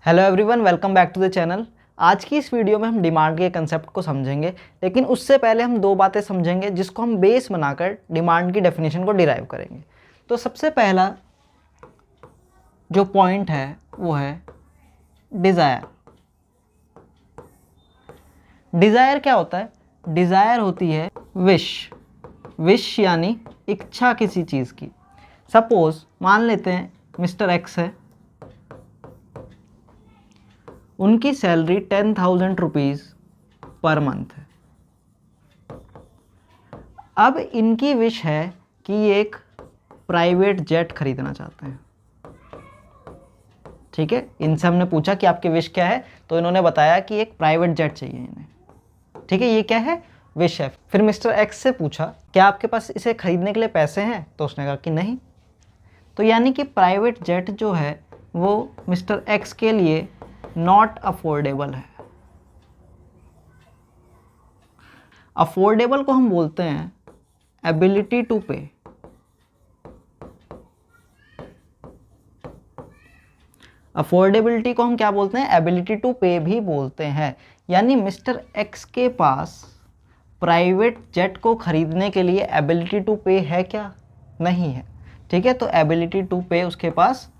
Hello everyone, welcome back to the channel. आज की इस वीडियो में हम डिमांड के कंसेप्ट को समझेंगे, लेकिन उससे पहले हम दो बातें समझेंगे जिसको हम बेस बनाकर डिमांड की डेफिनेशन को डिराइव करेंगे। तो सबसे पहला जो पॉइंट है वो है डिज़ायर। डिज़ायर क्या होता है? डिज़ायर होती है विश यानी इच्छा किसी चीज़ की। सपोज मान लेते हैं मिस्टर एक्स है, उनकी सैलरी 10,000 रुपीज़ पर मंथ है। अब इनकी विश है कि ये एक प्राइवेट जेट खरीदना चाहते हैं। ठीक है, इनसे हमने पूछा कि आपकी विश क्या है, तो इन्होंने बताया कि एक प्राइवेट जेट चाहिए इन्हें। ठीक है, ये क्या है? विश है। फिर मिस्टर एक्स से पूछा क्या आपके पास इसे खरीदने के लिए पैसे हैं, तो उसने कहा कि नहीं। तो यानी कि प्राइवेट जेट जो है वो मिस्टर एक्स के लिए नॉट अफोर्डेबल है। अफोर्डेबल को हम बोलते हैं एबिलिटी टू पे। अफोर्डेबिलिटी को हम क्या बोलते हैं? एबिलिटी टू पे भी बोलते हैं। यानी मिस्टर एक्स के पास प्राइवेट जेट को खरीदने के लिए एबिलिटी टू पे है क्या? नहीं है। ठीक है, तो एबिलिटी टू पे उसके पास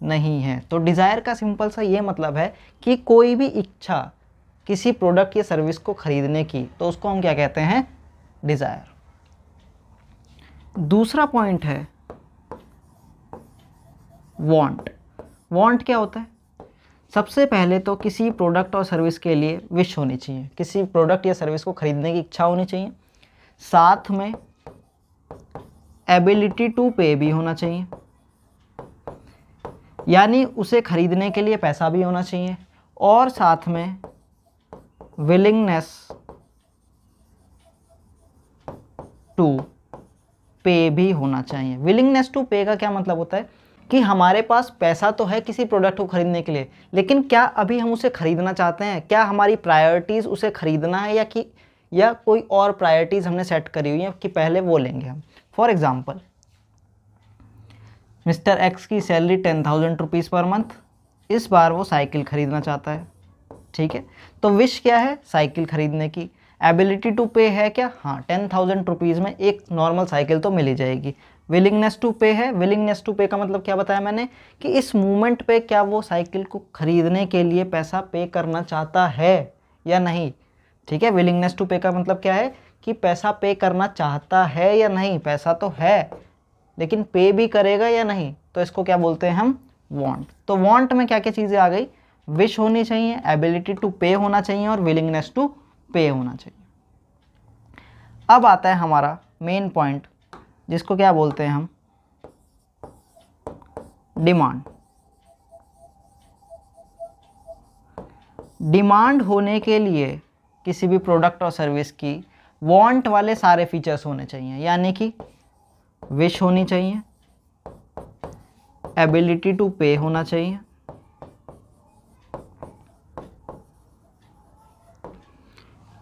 नहीं है। तो डिज़ायर का सिंपल सा ये मतलब है कि कोई भी इच्छा किसी प्रोडक्ट या सर्विस को खरीदने की, तो उसको हम क्या कहते हैं? डिज़ायर। दूसरा पॉइंट है वांट। वांट क्या होता है? सबसे पहले तो किसी प्रोडक्ट और सर्विस के लिए विश होनी चाहिए, किसी प्रोडक्ट या सर्विस को खरीदने की इच्छा होनी चाहिए, साथ में एबिलिटी टू पे भी होना चाहिए, यानी उसे खरीदने के लिए पैसा भी होना चाहिए, और साथ में विलिंगनेस टू पे भी होना चाहिए। विलिंगनेस टू पे का क्या मतलब होता है कि हमारे पास पैसा तो है किसी प्रोडक्ट को खरीदने के लिए, लेकिन क्या अभी हम उसे खरीदना चाहते हैं? क्या हमारी प्रायोरिटीज़ उसे खरीदना है या कोई और प्रायोरिटीज़ हमने सेट करी हुई है कि पहले वो लेंगे हम। फॉर एग्जाम्पल, मिस्टर एक्स की सैलरी 10,000 रुपीज़ पर मंथ, इस बार वो साइकिल खरीदना चाहता है। ठीक है, तो विश क्या है? साइकिल खरीदने की। एबिलिटी टू पे है क्या? हाँ, 10,000 रुपीज़ में एक नॉर्मल साइकिल तो मिल ही जाएगी। विलिंगनेस टू पे है। विलिंगनेस टू पे का मतलब क्या बताया मैंने कि इस मोमेंट पे क्या वो साइकिल को खरीदने के लिए पैसा पे करना चाहता है या नहीं। ठीक है, विलिंगनेस टू पे का मतलब क्या है कि पैसा पे करना चाहता है या नहीं। पैसा तो है, लेकिन पे भी करेगा या नहीं, तो इसको क्या बोलते हैं हम? वांट। तो वांट में क्या क्या चीज़ें आ गई? विश होनी चाहिए, एबिलिटी टू पे होना चाहिए, और विलिंगनेस टू पे होना चाहिए। अब आता है हमारा मेन पॉइंट, जिसको क्या बोलते हैं हम? डिमांड। डिमांड होने के लिए किसी भी प्रोडक्ट और सर्विस की वांट वाले सारे फीचर्स होने चाहिए, यानी कि विश होनी चाहिए, एबिलिटी टू पे होना चाहिए,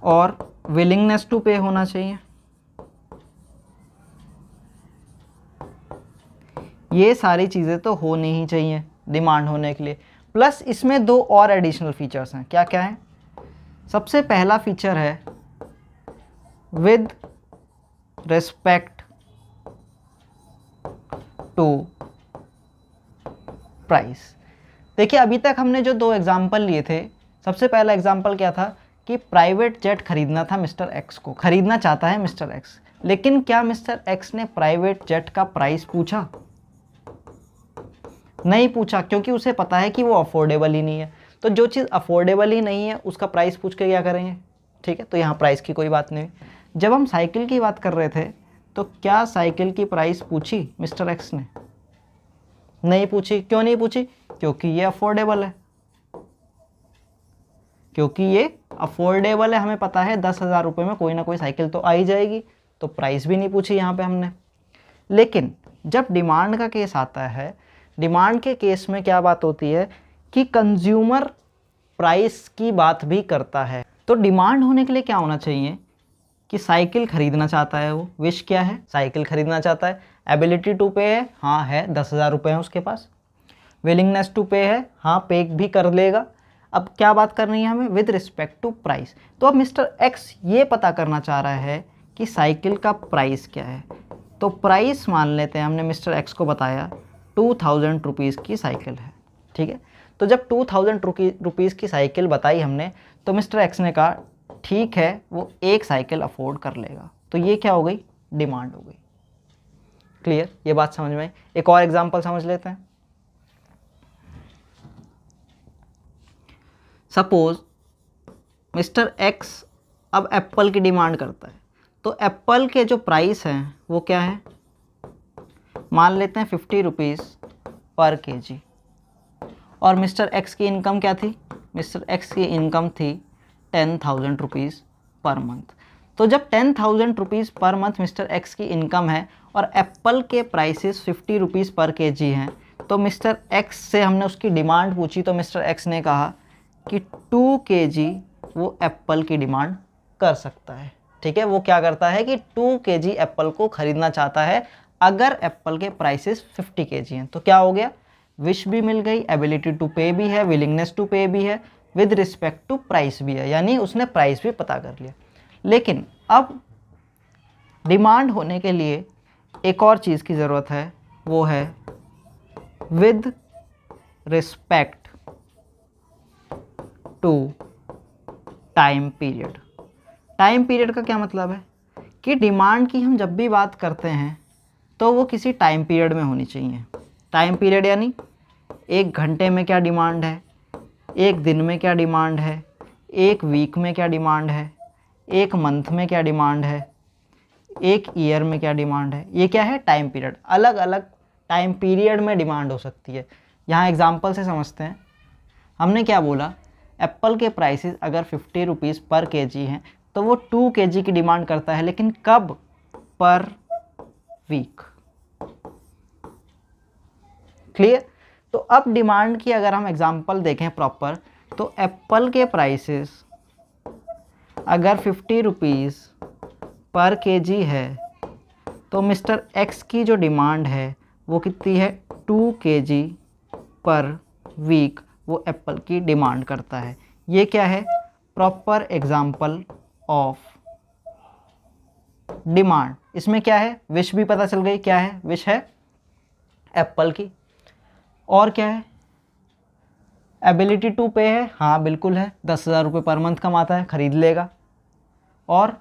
और विलिंगनेस टू पे होना चाहिए। ये सारी चीज़ें तो होनी ही चाहिए डिमांड होने के लिए। प्लस इसमें दो और एडिशनल फीचर्स हैं। क्या क्या है? सबसे पहला फीचर है विद रिस्पेक्ट टू प्राइस। देखिए, अभी तक हमने जो दो एग्जाम्पल लिए थे, सबसे पहला एग्जाम्पल क्या था कि प्राइवेट जेट खरीदना था मिस्टर एक्स को, खरीदना चाहता है मिस्टर एक्स। लेकिन क्या मिस्टर एक्स ने प्राइवेट जेट का प्राइस पूछा? नहीं पूछा, क्योंकि उसे पता है कि वो अफोर्डेबल ही नहीं है। तो जो चीज़ अफोर्डेबल ही नहीं है उसका प्राइस पूछ के क्या करेंगे? ठीक है, तो यहाँ प्राइस की कोई बात नहीं। जब हम साइकिल की बात कर रहे थे, तो क्या साइकिल की प्राइस पूछी मिस्टर एक्स ने? नहीं पूछी। क्यों नहीं पूछी? क्योंकि ये अफोर्डेबल है। क्योंकि ये अफोर्डेबल है, हमें पता है 10,000 रुपये में कोई ना कोई साइकिल तो आ ही जाएगी, तो प्राइस भी नहीं पूछी यहाँ पे हमने। लेकिन जब डिमांड का केस आता है, डिमांड के केस में क्या बात होती है कि कंज्यूमर प्राइस की बात भी करता है। तो डिमांड होने के लिए क्या होना चाहिए कि साइकिल खरीदना चाहता है वो। विश क्या है? साइकिल खरीदना चाहता है। एबिलिटी टू पे है, हाँ है, 10,000 रुपये हैं उसके पास। विलिंगनेस टू पे है, हाँ पे भी कर लेगा। अब क्या बात करनी है हमें, विद रिस्पेक्ट टू प्राइस। तो अब मिस्टर एक्स ये पता करना चाह रहा है कि साइकिल का प्राइस क्या है। तो प्राइस मान लेते हैं, हमने मिस्टर एक्स को बताया 2000 रुपीज़ की साइकिल है, ठीक है। तो जब 2000 रुपीज़ की साइकिल बताई हमने, तो मिस्टर एक्स ने कहा ठीक है वो एक साइकिल अफोर्ड कर लेगा। तो ये क्या हो गई, डिमांड हो गई। क्लियर, ये बात समझ में आई। एक और एग्जांपल समझ लेते हैं। सपोज मिस्टर एक्स अब एप्पल की डिमांड करता है। तो एप्पल के जो प्राइस हैं वो क्या है, मान लेते हैं 50 रुपीज़ पर केजी। और मिस्टर एक्स की इनकम क्या थी, मिस्टर एक्स की इनकम थी 10,000 रुपीज़ पर मंथ। तो जब 10,000 rupees per month mister x की इनकम है और एप्पल के प्राइसेस 50 रुपीज़ पर केजी हैं, तो मिस्टर एक्स से हमने उसकी डिमांड पूछी। तो मिस्टर एक्स ने कहा कि 2 केजी वो एप्पल की डिमांड कर सकता है, ठीक है। वो क्या करता है कि 2 केजी एप्पल को ख़रीदना चाहता है अगर एप्पल के प्राइसेस 50 केजी हैं। तो क्या हो गया, विश भी मिल गई, एबिलिटी टू पे भी है, विलिंगनेस टू पे भी है, विद रिस्पेक्ट टू प्राइस भी है, यानी उसने प्राइस भी पता कर लिया। लेकिन अब डिमांड होने के लिए एक और चीज़ की ज़रूरत है, वो है with respect to time period. Time period का क्या मतलब है कि डिमांड की हम जब भी बात करते हैं तो वो किसी टाइम पीरियड में होनी चाहिए। टाइम पीरियड यानी 1 घंटे में क्या डिमांड है, 1 दिन में क्या डिमांड है, 1 वीक में क्या डिमांड है, 1 मंथ में क्या डिमांड है, 1 ईयर में क्या डिमांड है। ये क्या है, टाइम पीरियड। अलग अलग टाइम पीरियड में डिमांड हो सकती है। यहाँ एग्जांपल से समझते हैं। हमने क्या बोला, एप्पल के प्राइसेस अगर 50 रुपीज़ पर केजी हैं तो वो 2 केजी की डिमांड करता है, लेकिन कब, पर वीक। क्लियर। तो अब डिमांड की अगर हम एग्जांपल देखें प्रॉपर, तो एप्पल के प्राइसेस अगर 50 रुपीज़ पर केजी है तो मिस्टर एक्स की जो डिमांड है वो कितनी है, 2 केजी पर वीक वो एप्पल की डिमांड करता है। ये क्या है, प्रॉपर एग्जांपल ऑफ डिमांड। इसमें क्या है, विश भी पता चल गई, क्या है, विश है एप्पल की। और क्या है, एबिलिटी टू पे है, हाँ बिल्कुल है, 10,000 रुपये पर मंथ कमाता है, खरीद लेगा। और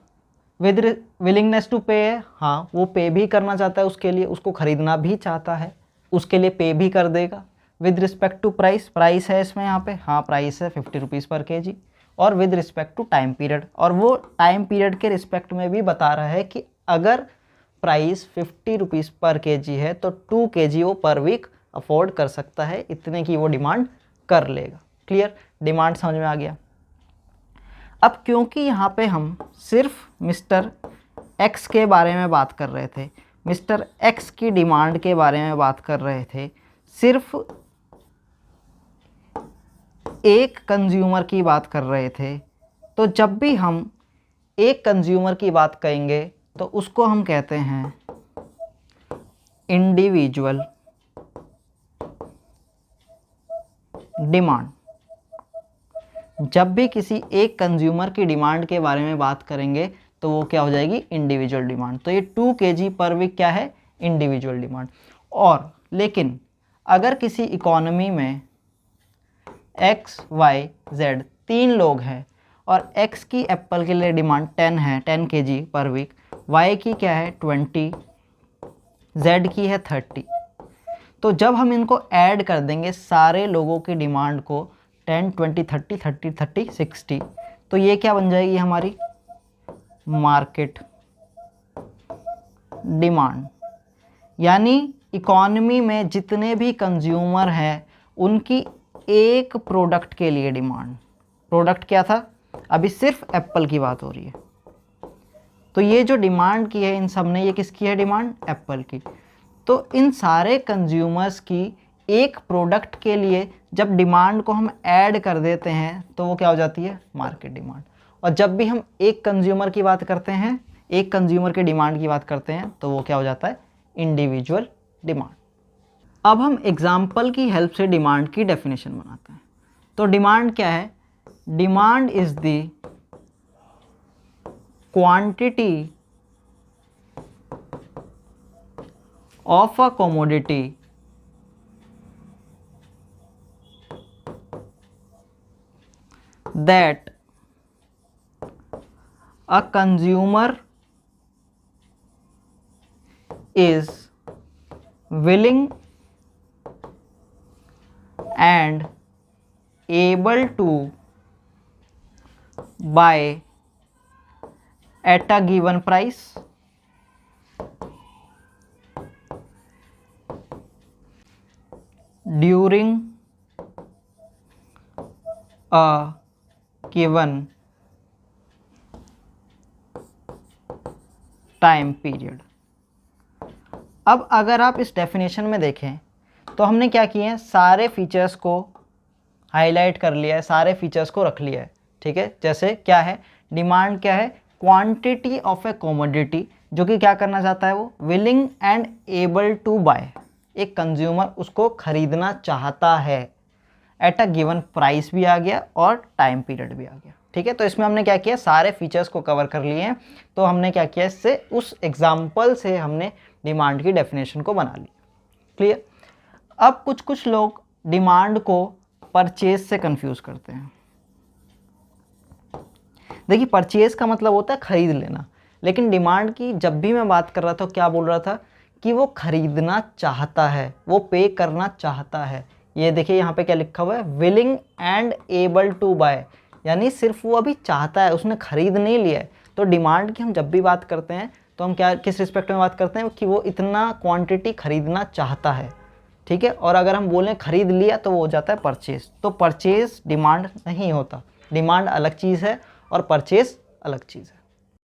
विद विलिंगनेस टू पे है, हाँ वो पे भी करना चाहता है, उसके लिए उसको ख़रीदना भी चाहता है, उसके लिए पे भी कर देगा। With respect to price, price है इसमें यहाँ पे, हाँ प्राइस है 50 रुपीज़ पर केजी। और with respect to time period, और वो टाइम पीरियड के रिस्पेक्ट में भी बता रहा है कि अगर प्राइस 50 रुपीज़ पर केजी है तो 2 केजी वो पर वीक अफोर्ड कर सकता है, इतने की वो डिमांड कर लेगा। क्लियर, डिमांड समझ में आ गया। अब क्योंकि यहाँ पे हम सिर्फ मिस्टर एक्स के बारे में बात कर रहे थे, मिस्टर एक्स की डिमांड के बारे में बात कर रहे थे, सिर्फ एक कंज्यूमर की बात कर रहे थे, तो जब भी हम एक कंज्यूमर की बात करेंगे तो उसको हम कहते हैं इंडिविजुअल डिमांड। जब भी किसी एक कंज्यूमर की डिमांड के बारे में बात करेंगे तो वो क्या हो जाएगी, इंडिविजुअल डिमांड। तो ये 2 केजी पर वीक क्या है, इंडिविजुअल डिमांड। और लेकिन अगर किसी इकोनॉमी में एक्स वाई जेड 3 लोग हैं और एक्स की एप्पल के लिए डिमांड 10 है, 10 केजी पर वीक, वाई की क्या है 20, जेड की है 30, तो जब हम इनको ऐड कर देंगे सारे लोगों की डिमांड को 10, 20, 30, 30, 30, 60, तो ये क्या बन जाएगी हमारी मार्केट डिमांड। यानी इकॉनमी में जितने भी कंज्यूमर हैं उनकी एक प्रोडक्ट के लिए डिमांड। प्रोडक्ट क्या था, अभी सिर्फ एप्पल की बात हो रही है, तो ये जो डिमांड की है इन सब ने, ये किसकी है डिमांड, एप्पल की। तो इन सारे कंज्यूमर्स की एक प्रोडक्ट के लिए जब डिमांड को हम ऐड कर देते हैं तो वो क्या हो जाती है, मार्केट डिमांड। और जब भी हम एक कंज्यूमर की बात करते हैं, एक कंज्यूमर के डिमांड की बात करते हैं, तो वो क्या हो जाता है, इंडिविजुअल डिमांड। अब हम एग्जाम्पल की हेल्प से डिमांड की डेफिनेशन बनाते हैं। तो डिमांड क्या है? Demand is the quantity of a commodity that a consumer is willing and able to buy at a given price during a given time period. अब अगर आप इस डेफिनेशन में देखें तो हमने क्या किए हैं, सारे फीचर्स को हाईलाइट कर लिया है, सारे फीचर्स को रख लिया है। ठीक है, जैसे क्या है, डिमांड क्या है, क्वांटिटी ऑफ ए कमोडिटी, जो कि क्या करना चाहता है, वो willing and able to buy, एक कंज्यूमर उसको खरीदना चाहता है, एट अ गिवन प्राइस भी आ गया और टाइम पीरियड भी आ गया। ठीक है, तो इसमें हमने क्या किया, सारे फीचर्स को कवर कर लिए हैं। तो हमने क्या किया, इससे उस एग्जाम्पल से हमने डिमांड की डेफिनेशन को बना ली। क्लियर? अब कुछ लोग डिमांड को परचेज से कंफ्यूज करते हैं। देखिए, परचेज का मतलब होता है खरीद लेना, लेकिन डिमांड की जब भी मैं बात कर रहा था क्या बोल रहा था कि वो खरीदना चाहता है, वो पे करना चाहता है। ये देखिए यहाँ पे क्या लिखा हुआ है, willing and able to buy, यानी सिर्फ वो अभी चाहता है, उसने खरीद नहीं लिया है। तो डिमांड की हम जब भी बात करते हैं तो हम क्या, किस रिस्पेक्ट में बात करते हैं कि वो इतना क्वांटिटी खरीदना चाहता है। ठीक है, और अगर हम बोलें खरीद लिया तो वो हो जाता है परचेज। तो परचेज डिमांड नहीं होता, डिमांड अलग चीज़ है और परचेज अलग चीज़ है।